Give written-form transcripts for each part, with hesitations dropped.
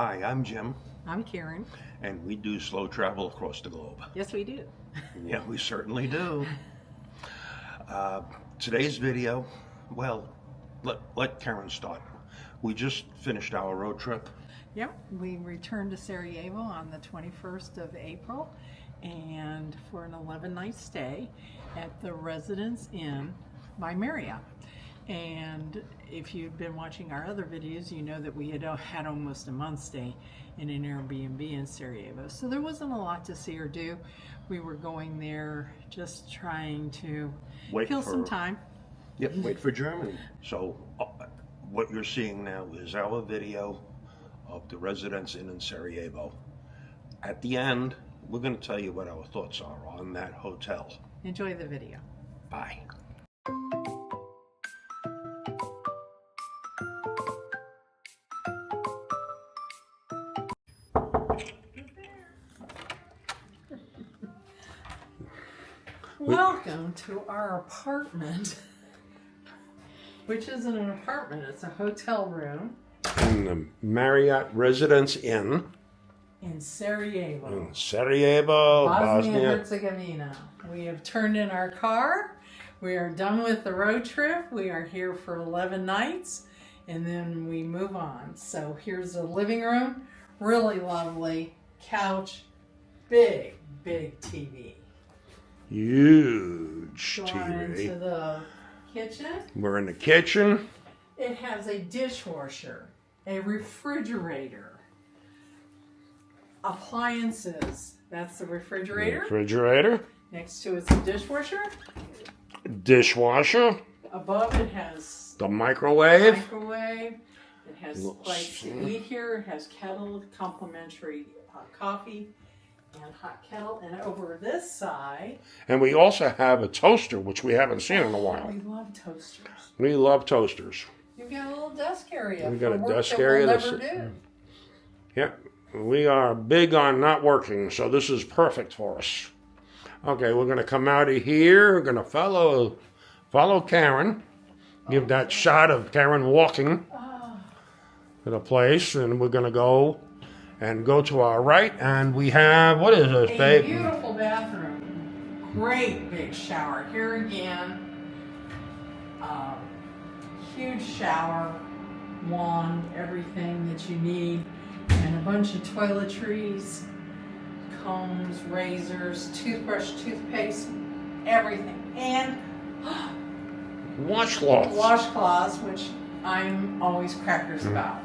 Hi, I'm Jim, I'm Karen. and we do slow travel across the globe. Yes, we do. Yeah, we certainly do. Today's video, well, let Karen start. We just finished our road trip. Yep, we returned to Sarajevo on the 21st of April and for an 11-night stay at the Residence Inn by Marriott. And if you've been watching our other videos, you know that we had almost a month stay in an Airbnb in Sarajevo. So there wasn't a lot to see or do. We were going there just trying to kill some time. Yep, wait for Germany. So what you're seeing now is our video of the Residence Inn in Sarajevo. At the end, we're going to tell you what our thoughts are on that hotel. Enjoy the video. Bye. Welcome to our apartment, which isn't an apartment, it's a hotel room. In the Marriott Residence Inn. In Sarajevo. In Sarajevo, Bosnia. Herzegovina. We have turned in our car. We are done with the road trip. We are here for 11 nights and then we move on. So here's the living room. Really lovely. Couch. Big TV. Huge Going TV. into the kitchen. We're in the kitchen. It has a dishwasher, a refrigerator, appliances. That's the refrigerator. Refrigerator. Next to it's a dishwasher. Dishwasher. Above it has The microwave. It has plates to eat here. It has kettle, complimentary coffee and hot kettle. And over this side. And we also have a toaster, which we haven't seen in a while. We love toasters. We love toasters. You've got a little desk area. We got a for work desk that area. We'll never do. Yep. We are big on not working, so this is perfect for us. Okay, we're going to come out of here. We're going to follow Karen. Give that shot of Karen walking to the place, and we're going to go to our right, and we have, what is this, babe? A beautiful bathroom. Great big shower. Here again, huge shower, wand, everything that you need, and a bunch of toiletries, combs, razors, toothbrush, toothpaste, everything. And washcloths, which I'm always crackers about.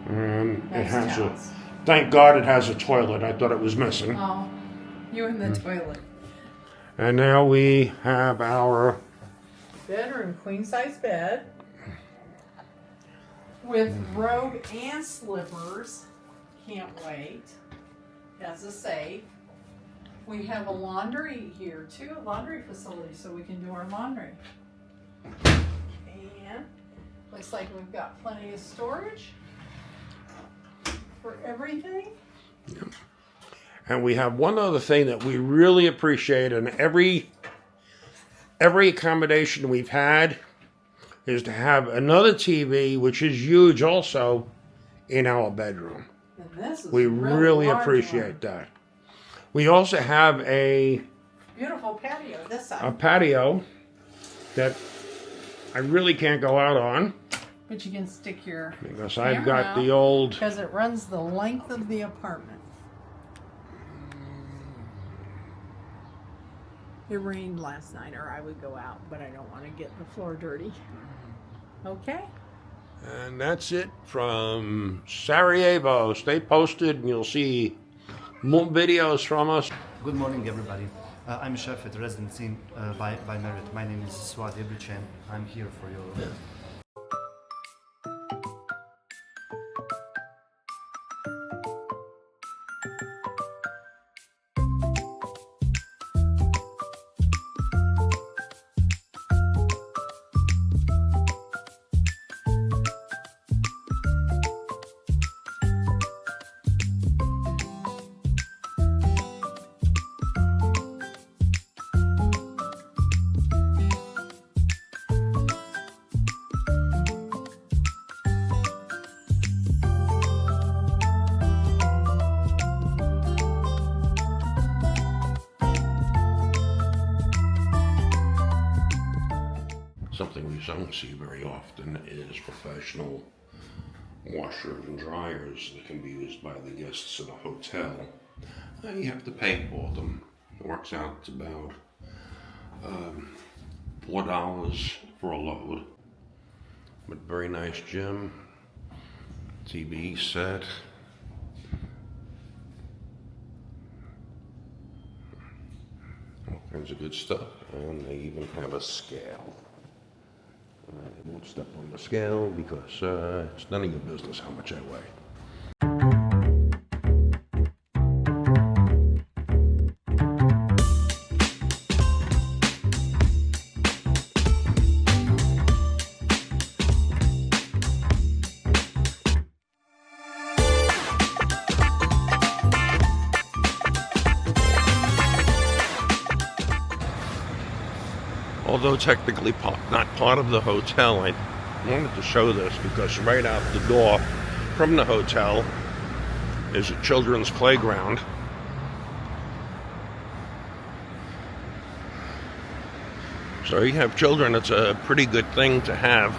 And it Nice has towels. thank God it has a toilet. I thought it was missing. Oh, you in the toilet. And now we have our Bedroom, queen size bed with robe and slippers. Can't wait. Has a safe. We have a laundry here too, a laundry facility, so we can do our laundry. And looks like we've got plenty of storage for everything. And we have one other thing that we really appreciate in every accommodation we've had is to have another TV, which is huge also, in our bedroom. And this is We really large appreciate one. that. We also have a Beautiful patio this a side. patio that I really can't go out on But you can stick your because I've camera got the out old... because it runs the length of the apartment. It rained last night, or I would go out, but I don't want to get the floor dirty. Okay? And that's it from Sarajevo. Stay posted and you'll see more videos from us. Good morning, everybody. I'm a chef at Residence Inn by Marriott. My name is Swat Ibrichan. I'm here for your... Something we don't see very often is professional washers and dryers that can be used by the guests in a hotel. You have to pay for them. It works out to about $4 for a load. But very nice gym, TV set. All kinds of good stuff, and they even have a scale. I won't step on the scale because it's none of your business how much I weigh. Although technically not part of the hotel, I wanted to show this because right out the door from the hotel is a children's playground. So you have children, it's a pretty good thing to have.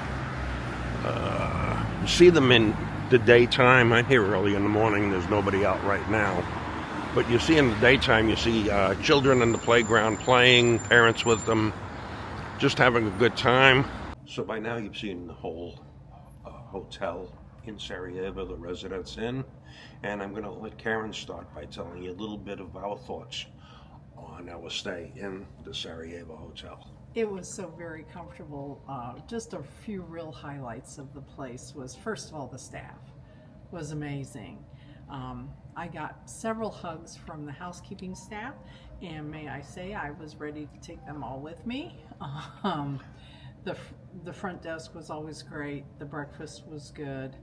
You see them in the daytime. I'm here early in the morning, there's nobody out right now. But you see in the daytime, you see children in the playground playing, parents with them, just having a good time. So by now you've seen the whole hotel in Sarajevo, the Residence Inn, and I'm going to let Karen start by telling you a little bit of our thoughts on our stay in the Sarajevo Hotel. It was so very comfortable. Just a few real highlights of the place was, first of all, the staff was amazing. I got several hugs from the housekeeping staff, and may I say I was ready to take them all with me. The front desk was always great. The breakfast was good.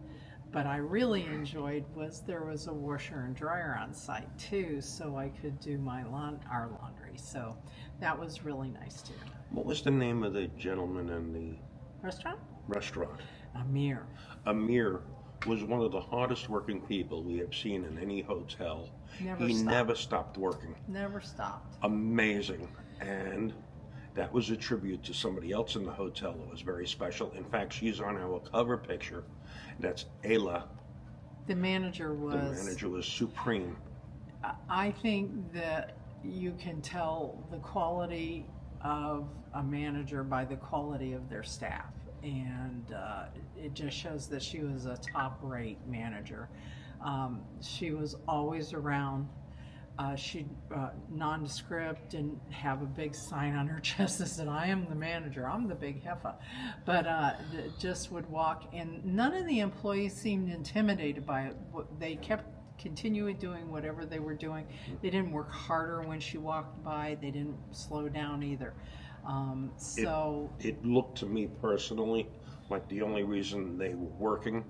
But I really enjoyed was there was a washer and dryer on site too, so I could do our laundry. So that was really nice too. What was the name of the gentleman in the Restaurant? Amir. Amir was one of the hardest working people we have seen in any hotel. He never stopped working. Never stopped. Amazing. And that was a tribute to somebody else in the hotel that was very special. In fact, she's on our cover picture. That's Ayla. The manager was supreme. I think that you can tell the quality of a manager by the quality of their staff. And it just shows that she was a top-rate manager. She was always around. She nondescript and have a big sign on her chest that said, "I am the manager. I'm the big heifer." But just would walk, and none of the employees seemed intimidated by it. They kept continuing doing whatever they were doing. They didn't work harder when she walked by. They didn't slow down either. It looked to me personally like the only reason they were working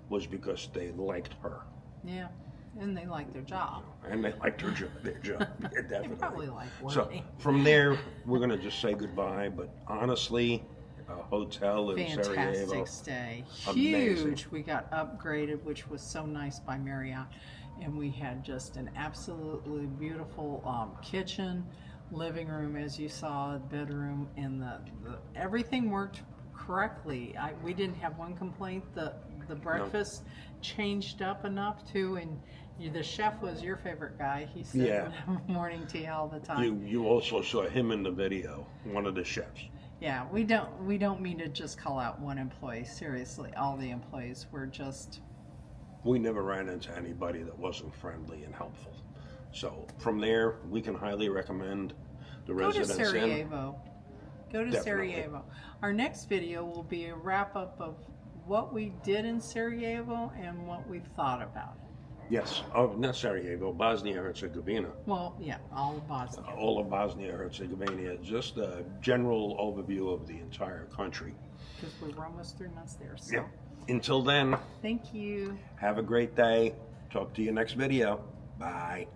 was because they liked her. Yeah, and they liked their job. And they liked their job. Yeah, definitely. They probably like working. So from there, we're going to just say goodbye. But honestly, a hotel in Sarajevo. Fantastic stay. Amazing. Huge. We got upgraded, which was so nice by Marriott. And we had just an absolutely beautiful kitchen, living room, as you saw, bedroom, and the everything worked correctly. We didn't have one complaint. The breakfast changed up enough too, and the chef was your favorite guy. He said morning tea all the time. You also saw him in the video, one of the chefs. Yeah, we don't mean to just call out one employee. Seriously, all the employees were just. We never ran into anybody that wasn't friendly and helpful. So from there, we can highly recommend the Residence Inn. Go to Sarajevo. Go to Definitely. Sarajevo. Our next video will be a wrap-up of what we did in Sarajevo and what we thought about it. Yes, not Sarajevo, Bosnia-Herzegovina. Well, yeah, all of Bosnia. All of Bosnia-Herzegovina. Just a general overview of the entire country. Because we're almost 3 months there. So. Yeah. Until then, Thank you. have a great day. Talk to you next video. Bye.